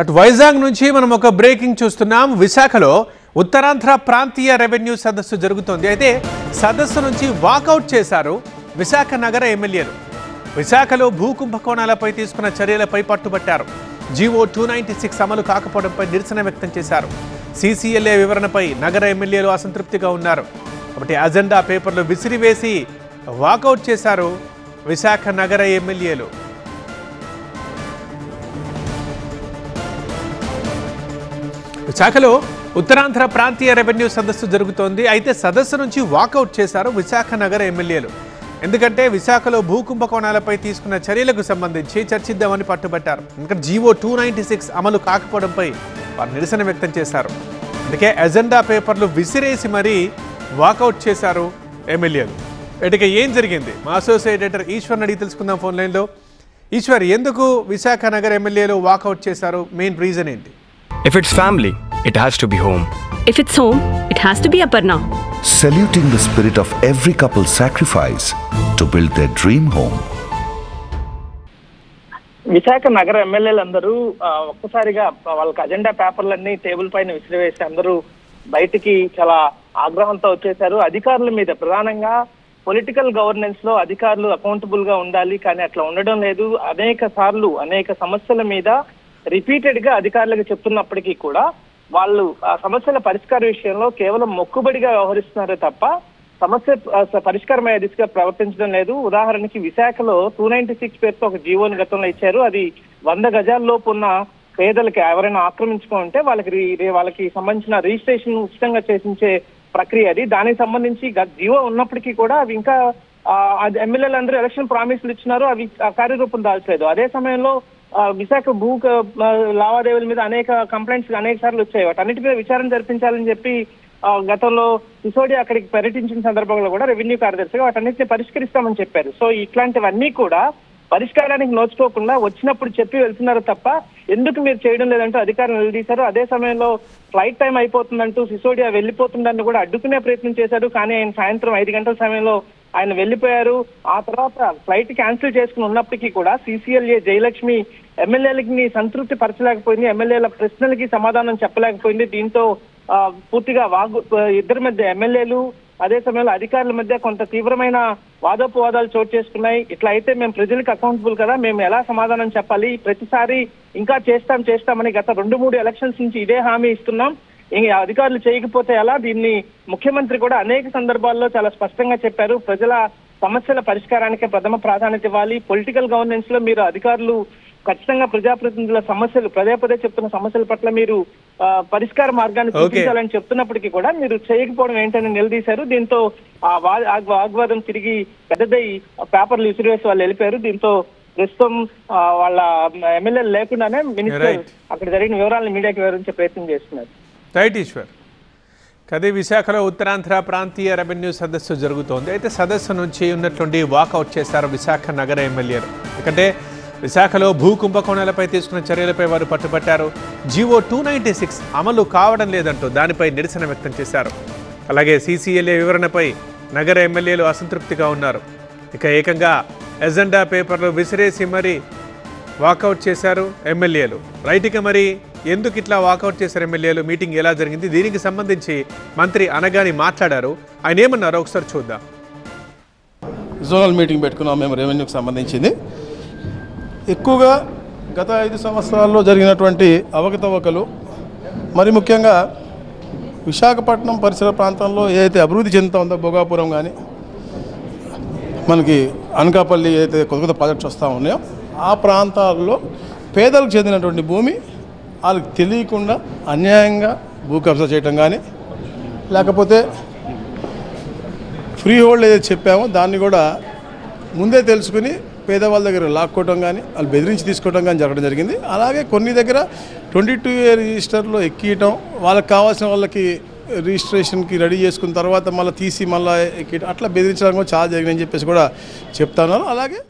అటు వైజాగ్ నుంచి మనం ఒక బ్రేకింగ్ చూస్తున్నాం. విశాఖలో ఉత్తరాంధ్ర ప్రాంతీయ రెవెన్యూ సదస్సు జరుగుతోంది. అయితే సదస్సు నుంచి వాకౌట్ చేశారు విశాఖ నగర ఎమ్మెల్యేలు. విశాఖలో భూ కుంభకోణాలపై తీసుకున్న చర్యలపై పట్టుబట్టారు. జీవో 296 అమలు కాకపోవడంపై నిరసన వ్యక్తం చేశారు. సీసీఎల్ఏ వివరణపై నగర ఎమ్మెల్యేలు అసంతృప్తిగా ఉన్నారు. కాబట్టి అజెండా పేపర్లు విసిరివేసి వాకౌట్ చేశారు విశాఖ నగర ఎమ్మెల్యేలు. విశాఖలో ఉత్తరాంధ్ర ప్రాంతీయ రెవెన్యూ సదస్సు జరుగుతోంది. అయితే సదస్సు నుంచి వాకౌట్ చేశారు విశాఖ నగర ఎమ్మెల్యేలు. ఎందుకంటే విశాఖలో భూ కుంభకోణాలపై తీసుకున్న చర్యలకు సంబంధించి చర్చిద్దామని పట్టుబట్టారు. ఎందుకంటే జీవో 296 అమలు కాకపోవడంపై వారు నిరసన వ్యక్తం చేశారు. అందుకే అజెండా పేపర్లు విసిరేసి మరీ వాకౌట్ చేశారు ఎమ్మెల్యేలు. ఇటుక ఏం జరిగింది మా అసోసియేట్ ఎడిటర్ ఈశ్వర్ని అడిగి తెలుసుకుందాం ఫోన్ లైన్లో. ఈశ్వర్, ఎందుకు విశాఖ నగర ఎమ్మెల్యేలు వాకౌట్ చేశారు? మెయిన్ రీజన్ ఏంటి? If it's family, it has to be home. If it's home, it has to be Aparna. Saluting the spirit of every couple's sacrifice to build their dream home. Visakha నగర ఎమ్మెల్యేలందరూ ఒక్కసారిగా వాళ్ళకి agenda పేపర్లన్నీ table పైన విసిరివేసి అందరూ బయటికి చాలా ఆగ్రహంతో వచ్చేశారు. అధికారుల మీద ప్రధానంగా పొలిటికల్ గవర్నెన్స్ లో అధికారులు అకౌంటబుల్ గా ఉండాలి, కానీ అట్లా ఉండడం లేదు. అనేక సమస్యల మీద రిపీటెడ్ గా అధికారులకు చెప్తున్నప్పటికీ కూడా వాళ్ళు ఆ సమస్యల పరిష్కార విషయంలో కేవలం మొక్కుబడిగా వ్యవహరిస్తున్నారే తప్ప సమస్య పరిష్కారమయ్యే దిశగా ప్రవర్తించడం లేదు. ఉదాహరణకి విశాఖలో 296 పేరుతో ఒక జీవోని గతంలో ఇచ్చారు. అది 100 గజాల్లోపు ఉన్న పేదలకి ఎవరైనా ఆక్రమించుకుంటే వాళ్ళకి సంబంధించిన రిజిస్ట్రేషన్ ఉచితంగా చేసించే ప్రక్రియ అది. దానికి సంబంధించి జీవో ఉన్నప్పటికీ కూడా అవి ఇంకా ఎమ్మెల్యేలందరూ ఎలక్షన్ ప్రామిస్లు ఇచ్చినారు, అవి కార్యరూపం దాల్చలేదు. అదే సమయంలో విశాఖ భూ లావాదేవీల మీద అనేక కంప్లైంట్స్ అనేక సార్లు వచ్చాయి. వాటన్నిటి మీద విచారణ జరిపించాలని చెప్పి గతంలో సిసోడియా అక్కడికి పర్యటించిన సందర్భంలో కూడా రెవెన్యూ కార్యదర్శిగా వాటన్నిటిని పరిష్కరిస్తామని చెప్పారు. సో ఇట్లాంటివన్నీ కూడా పరిష్కారానికి నోచుకోకుండా వచ్చినప్పుడు చెప్పి వెళ్తున్నారు తప్ప ఎందుకు మీరు చేయడం లేదంటూ అధికారులు నిలదీశారు. అదే సమయంలో ఫ్లైట్ టైం అయిపోతుందంటూ సిసోడియా వెళ్ళిపోతుందని కూడా అడ్డుకునే ప్రయత్నం చేశారు. కానీ ఆయన సాయంత్రం 5 గంటల సమయంలో ఆయన వెళ్ళిపోయారు. ఆ తర్వాత ఫ్లైట్ క్యాన్సిల్ చేసుకుని ఉన్నప్పటికీ కూడా సీసీఎల్ఏ జయలక్ష్మి ఎమ్మెల్యేలకి సంతృప్తి పరచలేకపోయింది, ఎమ్మెల్యేల ప్రశ్నలకి సమాధానం చెప్పలేకపోయింది. దీంతో పూర్తిగా ఇద్దరి మధ్య ఎమ్మెల్యేలు అదే సమయంలో అధికారుల మధ్య కొంత తీవ్రమైన వాదోపవాదాలు చోటు చేసుకున్నాయి. ఇట్లా అయితే మేము ప్రజలకు అకౌంటబుల్ కదా, మేము ఎలా సమాధానం చెప్పాలి, ప్రతిసారి ఇంకా చేస్తామని గత 2-3 ఎలక్షన్స్ నుంచి ఇదే హామీ ఇస్తున్నాం, అధికారులు చేయకపోతే ఎలా? దీన్ని ముఖ్యమంత్రి కూడా అనేక సందర్భాల్లో చాలా స్పష్టంగా చెప్పారు. ప్రజల సమస్యల పరిష్కారానికే ప్రథమ ప్రాధాన్యత ఇవ్వాలి. పొలిటికల్ గవర్నెన్స్ లో మీరు అధికారులు ఖచ్చితంగా ప్రజాప్రతినిధుల సమస్యలు పదే చెప్తున్న సమస్యల పట్ల మీరు పరిష్కార మార్గాన్ని చూపించాలని చెప్తున్నప్పటికీ కూడా మీరు చేయకపోవడం ఏంటని నిలదీశారు. దీంతో ఆ వాగ్వాదం తిరిగి పెద్దదై పేపర్లు విసిరివేసి వాళ్ళు వెళ్ళిపోయారు. దీంతో ప్రస్తుతం వాళ్ళ ఎమ్మెల్యేలు లేకుండానే మినిస్టర్ అక్కడ జరిగిన వివరాలను మీడియాకి వివరించే ప్రయత్నం చేస్తున్నారు. రైట్ ఈశ్వర్. అదే విశాఖలో ఉత్తరాంధ్ర ప్రాంతీయ రెవెన్యూ సదస్సు జరుగుతోంది. అయితే సదస్సు నుంచి ఉన్నట్లుండి వాకౌట్ చేశారు విశాఖ నగర ఎమ్మెల్యేలు. ఎందుకంటే విశాఖలో భూ కుంభకోణాలపై తీసుకున్న చర్యలపై వారు పట్టుబట్టారు. జీవో 296 అమలు కావడం లేదంటూ దానిపై నిరసన వ్యక్తం చేశారు. అలాగే సీసీఎల్ఏ వివరణపై నగర ఎమ్మెల్యేలు అసంతృప్తిగా ఉన్నారు. ఇక ఏకంగా ఎజెండా పేపర్లు విసిరేసి మరీ వాకౌట్ చేశారు ఎమ్మెల్యేలు. రైట్గా మరి ఎందుకు ఇట్లా వాకౌట్ చేశారు ఎమ్మెల్యేలు? మీటింగ్ ఎలా జరిగింది? దీనికి సంబంధించి మంత్రి అనగాని మాట్లాడారు. ఆయన ఏమన్నారో ఒకసారి చూద్దాం. జోనల్ మీటింగ్ పెట్టుకున్నాం మేము రెవెన్యూకి సంబంధించింది. ఎక్కువగా గత 5 సంవత్సరాల్లో జరిగినటువంటి అవకతవకలు, మరి ముఖ్యంగా విశాఖపట్నం పరిసర ప్రాంతంలో ఏదైతే అభివృద్ధి చెందుతూ ఉందో భోగాపురం కానీ మనకి అనకాపల్లి ఏదైతే కొత్త ప్రాజెక్ట్స్ వస్తూ ఉన్నాయో ఆ ప్రాంతాల్లో పేదలకు చెందినటువంటి భూమి వాళ్ళకి తెలియకుండా అన్యాయంగా భూ కబ్జా చేయటం కానీ, లేకపోతే ఫ్రీ హోల్డ్ ఏదైతే చెప్పామో దాన్ని కూడా ముందే తెలుసుకుని పేదవాళ్ళ దగ్గర లాక్కోవటం కానీ వాళ్ళు బెదిరించి తీసుకోవడం కానీ జరగడం జరిగింది. అలాగే కొన్ని దగ్గర 22A రిజిస్టర్లో ఎక్కియటం, వాళ్ళకి కావాల్సిన వాళ్ళకి రిజిస్ట్రేషన్కి రెడీ చేసుకున్న తర్వాత మళ్ళీ తీసి మళ్ళీ ఎక్కియటం, అట్లా బెదిరించడం కూడా చాలా జరిగిందని చెప్పేసి కూడా చెప్తా ఉన్నారు. అలాగే